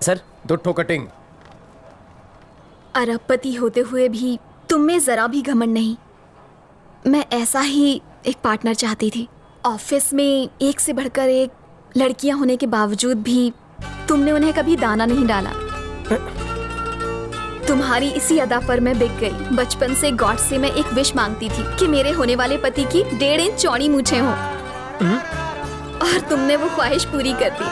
Sir, 2 ठो cutting. अरबपति होते हुए भी तुम में जरा भी घमंड नहीं। मैं ऐसा ही एक पार्टनर चाहती थी। ऑफिस में एक से बढ़कर एक लड़कियां होने के बावजूद भी तुमने उन्हें कभी दाना नहीं डाला। तुम्हारी इसी अदा पर मैं बिक गई। बचपन से गॉड से मैं एक विश मांगती थी कि मेरे होने वाले पति की 1.5 इंच चौड़ी मूछें हों, और तुमने वो ख्वाहिश पूरी कर दी।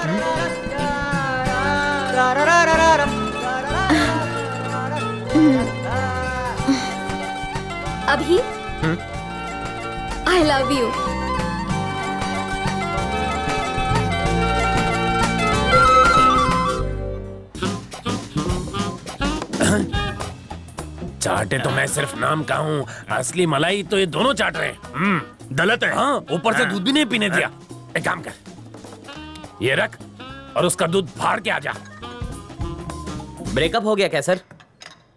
अभी आई लव यू। चाटे तो मैं सिर्फ नाम का हूँ, असली मलाई तो ये दोनों चाट रहे हैं। गलत है। हाँ, ऊपर से दूध भी नहीं पीने दिया। एक काम कर, ये रख और उसका दूध फाड़ के आ जा। ब्रेकअप हो गया क्या सर?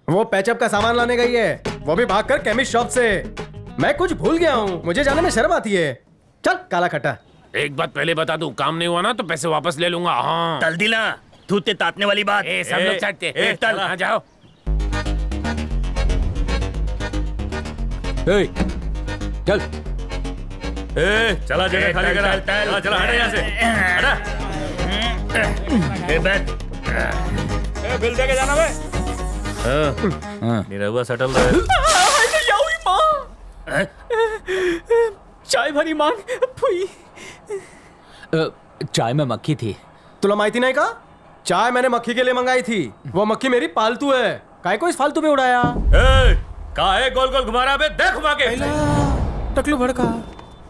वो पैचअप का सामान लाने गई है, वो भी भागकर केमिस्ट शॉप से। मैं कुछ भूल गया हूँ, मुझे जाने में शर्म आती है। चल काला खट्टा। एक बात पहले बता दूं, काम नहीं हुआ ना तो पैसे वापस ले लूंगा। हाँ, तल दिला, थूते तातने वाली बात। सब लोग चाटते। तल। हाँ, जाओ। चल चला जगह खाली करा। चला चला, हट यहाँ से, हटा। बैठ। बिल दे के जाना बे। मेरा हुआ सेटल रहा। चाय भरी मांग। फुई। चाय में मक्खी थी। तुला माहिती नहीं का? चाय मैंने मक्खी के लिए मंगाई थी। वो मक्खी मेरी पालतू है, काय को इस फालतू पे उड़ाया? काहे गोल गोल घुमा रहा बे? देख घुमा के। टकलू भड़का।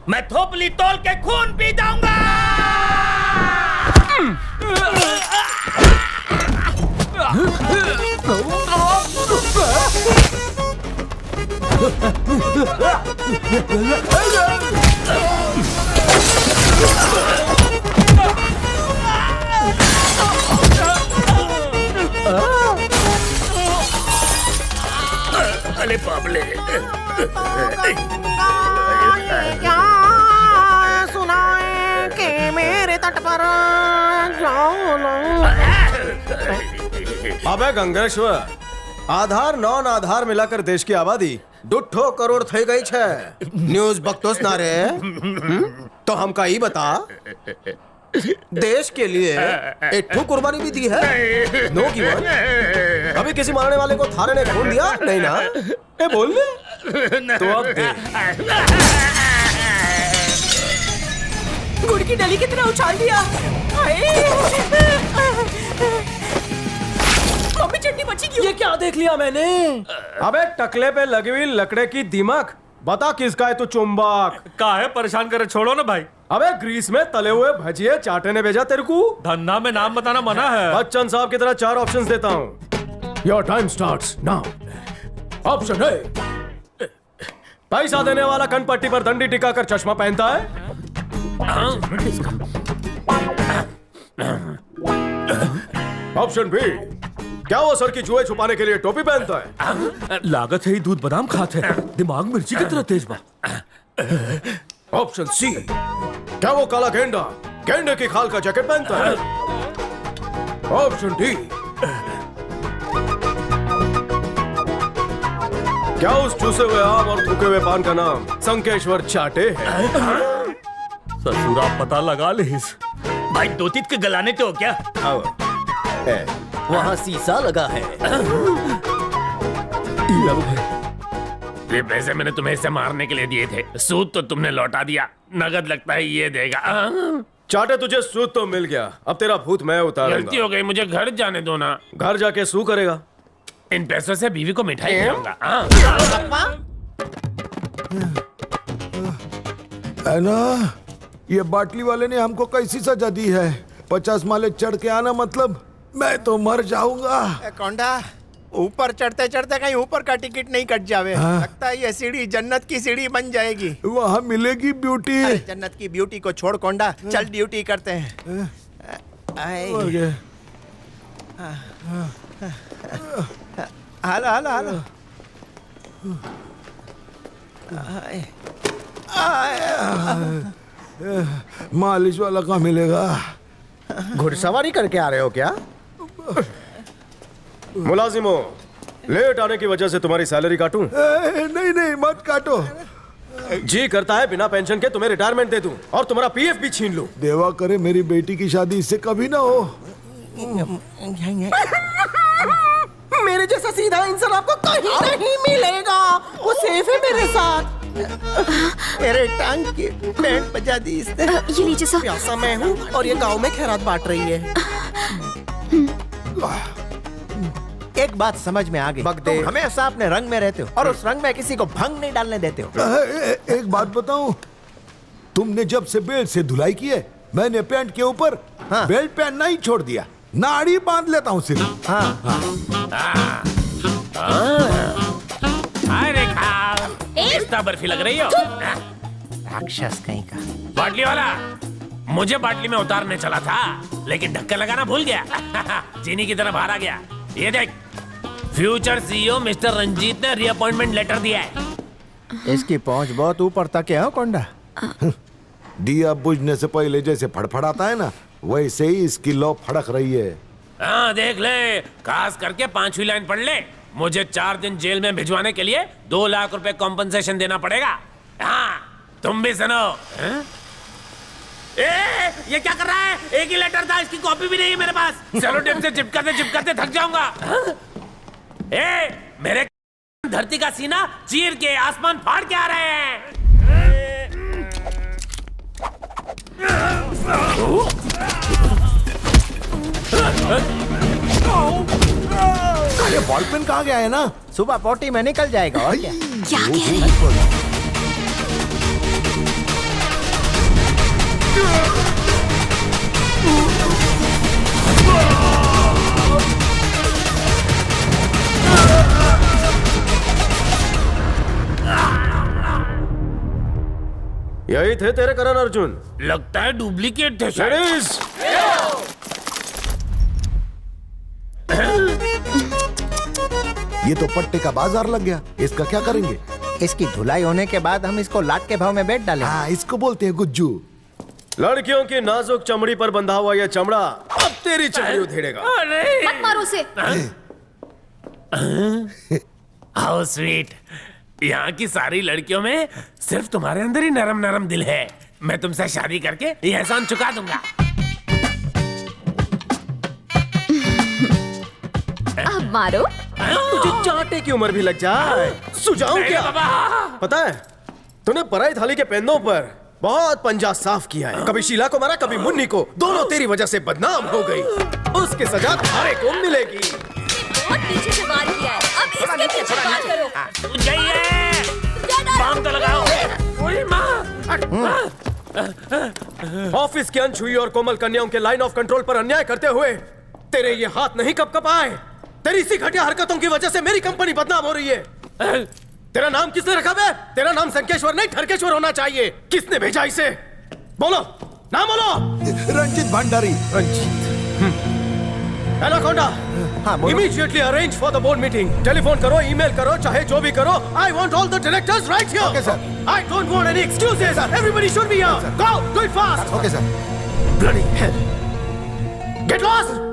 मैं थोपली तोल के खून पी जाऊंगा। अरे बाबले। क्या सुनाए कि मेरे तट पर जाओ ना। अबे गंगेश्वर, आधार नॉन आधार मिलाकर देश की आबादी 2 करोड़ થઈ ગઈ છે। न्यूज बकतोस ना रे। तो हमका ही बता, देश के लिए एक ठो कुर्बानी भी दी है? No given. अभी किसी मारने वाले को थारे ने खून दिया नहीं ना? ए बोल ले। तो अब दे। गुड़ की डली की तरह उछाल दिया। मम्मी चटनी बची क्यों? ये क्या देख लिया मैंने? अबे टकले पे लगी हुई लकड़े की दीमक, बता किसका है तू चुंबक? काहे परेशान करे, छोड़ो ना भाई। अबे ग्रीस में तले हुए भजिए चाटे ने भेजा तेरे को। धंधा में नाम बताना मना है। बच्चन साहब की तरह 4 ऑप्शंस देता हूँ। Your time starts now. Option A, पैसा देने वाला कनपट्टी पर दंडी टिकाकर चश्मा पहनता है। ऑप्शन बी, क्या वो सर की जुए छुपाने के लिए टोपी पहनता है? लागत है ही दूध बादाम खाते हैं, दिमाग मिर्ची की तरह तेज बा। ऑप्शन सी, क्या वो काला गेंडा गेंडे की खाल का जैकेट पहनता है? ऑप्शन डी, क्या उस चूसे हुए आम और थूके हुए पान का नाम संकेश्वर चाटे है? ससुरा पता लगा ले। भाई दो तीत के गलाने तो हो क्या? वहाँ शीशा लगा है। ये पैसे मैंने तुम्हें इसे मारने के लिए दिए थे, सूद तो तुमने लौटा दिया, नगद लगता है ये देगा। चाटे तुझे सूद तो मिल गया, अब तेरा भूत मैं उतारूंगा। गलती हो गई, मुझे घर जाने दो ना। घर जाके सू करेगा? इन पैसों से बीवी को मिठाई खिलाऊंगा। है ना, ये बाटली वाले ने हमको कैसी सजा दी है? 50 माले चढ़ के आना मतलब मैं तो मर जाऊंगा। कौंडा, ऊपर चढ़ते चढ़ते कहीं ऊपर का टिकट नहीं कट जावे। लगता है ये सीढ़ी जन्नत की सीढ़ी बन जाएगी। वहाँ मिलेगी ब्यूटी। जन्नत की ब्यूटी को छोड़ कोंडा, चल ड्यूटी करते हैं। हालो हालो हालो। मालिश वाला कहाँ मिलेगा? घुड़सवारी करके आ रहे हो क्या? मुलाजिमों, लेट आने की वजह से तुम्हारी सैलरी काटूं? नहीं नहीं मत काटो। जी करता है बिना पेंशन के तुम्हें रिटायरमेंट दे दूं और तुम्हारा पीएफ भी छीन लूं। देवा करे मेरी बेटी की शादी इससे कभी ना हो। मेरे जैसा सीधा इंसान आपको कहीं नहीं मिलेगा। वो सेफ है मेरे साथ। मेरे टांग की बैंड बजा दी इसने। ये लीजिए सर। प्यासा मैं हूँ और ये गांव में खैरात बांट रही है। एक बात समझ में आ गई, तुम हमेशा अपने रंग में रहते हो और उस रंग में किसी को भंग नहीं डालने देते हो। एक बात बताऊं, तुमने जब से बेल्ट से धुलाई की है, मैंने पैंट के ऊपर हाँ। बेल्ट पहनना ही छोड़ दिया, नाड़ी बांध लेता हूँ सिर्फ। हाय रेखा, इतना बर्फी लग रही हो। राक्षस कहीं का। बाटली वाला मुझे बाटली में उतारने चला था, लेकिन ढक्कन लगाना भूल गया। चीनी की तरह बाहर आ गया। ये देख, फ्यूचर सीईओ मिस्टर रंजीत ने रीअपॉइंटमेंट लेटर दिया है। इसकी पहुंच बहुत ऊपर तक है, हो कोंडा। दिया बुझने से पहले जैसे फड़फड़ाता है ना, वैसे ही इसकी लौ फड़क रही है। हाँ देख ले, खास करके 5वीं लाइन पढ़ ले। मुझे 4 दिन जेल में भिजवाने के लिए 2 लाख रुपए कॉम्पनसेशन देना पड़ेगा। हाँ, तुम भी सुनो। ये क्या कर रहा है? एक ही लेटर था, इसकी कॉपी भी नहीं है मेरे पास। सेलो टेप से चिपकाते थक जाऊंगा। मेरे धरती का सीना चीर के आसमान फाड़ के आ रहे हैं। अरे बॉल पेन कहाँ गया है ना? सुबह पोटी में निकल जाएगा और क्या? क्या कह रहे हैं? यही थे तेरे करण अर्जुन? लगता है डुप्लीकेट थे शायद। लेडीज, ये तो पट्टे का बाजार लग गया, इसका क्या करेंगे? इसकी धुलाई होने के बाद हम इसको लाट के भाव में बेच डालेंगे। हाँ, इसको बोलते हैं गुज्जू। लड़कियों की नाजुक चमड़ी पर बंधा हुआ यह चमड़ा अब तेरी चमड़ी उधेड़ेगा। मत मारो उसे। How sweet. यहाँ की सारी लड़कियों में सिर्फ तुम्हारे अंदर ही नरम नरम दिल है। मैं तुमसे शादी करके ये एहसान चुका दूंगा। अब मारो। तुझे चाटे की उम्र भी लग जाए, सुझाऊं क्या? बाबा, पता है, तूने पराई थाली के पेंदों पर बहुत पंजा साफ किया है। कभी शीला को मारा, कभी मुन्नी को। दोनों तेरी वजह से बदनाम हो गई। उसकी सजा थारे को मिलेगी। बहुत पीछे से वार किया है, अब इसके पीछे वार करो। तू जाइए, बाम तो लगाओ। ओए माँ। ऑफिस की अनछुई और कोमल कन्याओं के लाइन ऑफ कंट्रोल पर अन्याय करते हुए तेरे ये हाथ नहीं कप आए। तेरी इसी घटिया हरकतों की वजह से मेरी कंपनी बदनाम हो रही है। तेरा नाम किसने रखा बे? तेरा नाम संकेश्वर नहीं ठरकेश्वर होना चाहिए। किसने भेजा इसे? बोलो, नाम बोलो। रंजीत भंडारी। एनाकोंडा, हाँ, बोलो। Immediately arrange for the board meeting. Telephone करो, ईमेल करो, चाहे जो भी करो। I want all the directors right here. Okay, sir. I don't want any excuses. Everybody should be here. Go, do it fast. Okay sir. Bloody hell. Get lost.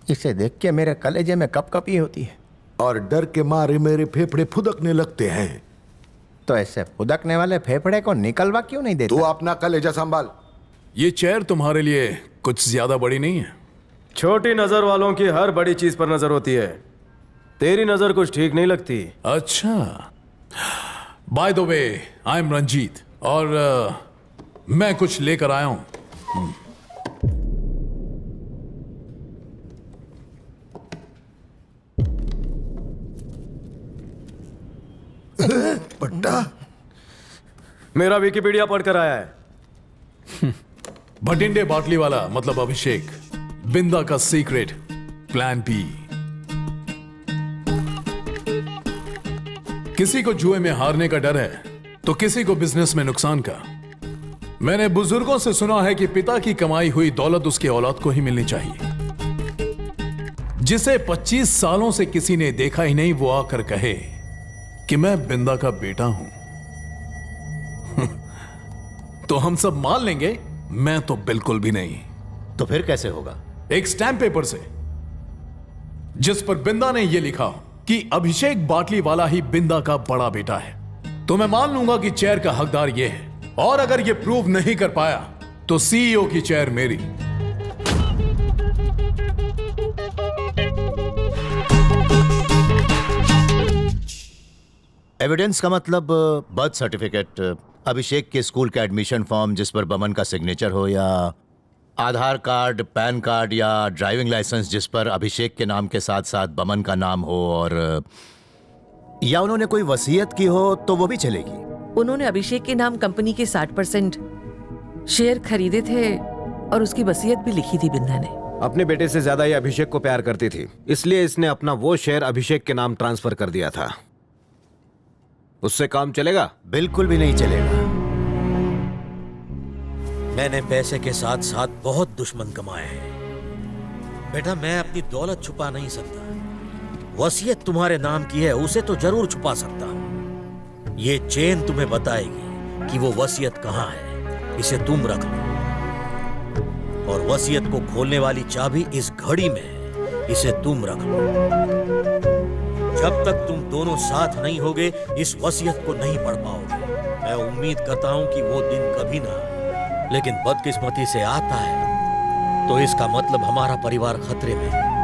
इसे देख के मेरे कलेजे में कपकपी होती है। और डर के मारे मेरे फेफड़े फुदकने लगते हैं। तो ऐसे फुदकने वाले फेफड़े को निकलवा क्यों नहीं देता? तू अपना कलेजा संभाल। ये चेयर तुम्हारे लिए कुछ ज्यादा बड़ी नहीं है। छोटी नजर वालों की हर बड़ी चीज पर नजर होती है। तेरी नजर कुछ ठीक नहीं लगती। अच्छा, by the way, I am Ranjit और मैं कुछ लेकर आया हूं। पट्टा मेरा विकिपीडिया पढ़कर आया है। भटिंडे बाटली वाला मतलब अभिषेक, बिंदा का सीक्रेट प्लान बी। किसी को जुए में हारने का डर है तो किसी को बिजनेस में नुकसान का। मैंने बुजुर्गों से सुना है कि पिता की कमाई हुई दौलत उसके औलाद को ही मिलनी चाहिए। जिसे 25 सालों से किसी ने देखा ही नहीं वो आकर कहे कि मैं बिंदा का बेटा हूं तो हम सब मान लेंगे, मैं तो बिल्कुल भी नहीं। तो फिर कैसे होगा? एक स्टैंप पेपर से जिस पर बिंदा ने यह लिखा कि अभिषेक बाटली वाला ही बिंदा का बड़ा बेटा है, तो मैं मान लूंगा कि चेयर का हकदार यह है। और अगर यह प्रूव नहीं कर पाया तो सीईओ की चेयर मेरी। एविडेंस का मतलब बर्थ सर्टिफिकेट, अभिषेक के स्कूल का एडमिशन फॉर्म जिस पर बमन का सिग्नेचर हो, या आधार कार्ड, पैन कार्ड या ड्राइविंग लाइसेंस जिस पर अभिषेक के नाम के साथ साथ बमन का नाम हो, और या उन्होंने कोई वसीयत की हो तो वो भी चलेगी। उन्होंने अभिषेक के नाम कंपनी के 60% शेयर खरीदे थे और उसकी वसीयत भी लिखी थी बिंदा ने। अपने बेटे से ज्यादा ये अभिषेक को प्यार करती थी, इसलिए इसने अपना वो शेयर अभिषेक के नाम ट्रांसफर कर दिया था। उससे काम चलेगा? बिल्कुल भी नहीं चलेगा। मैंने पैसे के साथ साथ बहुत दुश्मन कमाए हैं बेटा। मैं अपनी दौलत छुपा नहीं सकता। वसीयत तुम्हारे नाम की है, उसे तो जरूर छुपा सकता हूं। ये चेन तुम्हें बताएगी कि वो वसीयत कहां है। इसे तुम रख लो। और वसीयत को खोलने वाली चाबी इस घड़ी में है। इसे तुम रख लो। जब तक तुम दोनों साथ नहीं होगे इस वसीयत को नहीं पढ़ पाओगे। मैं उम्मीद करता हूं कि वो दिन कभी ना, लेकिन बदकिस्मती से आता है तो इसका मतलब हमारा परिवार खतरे में है।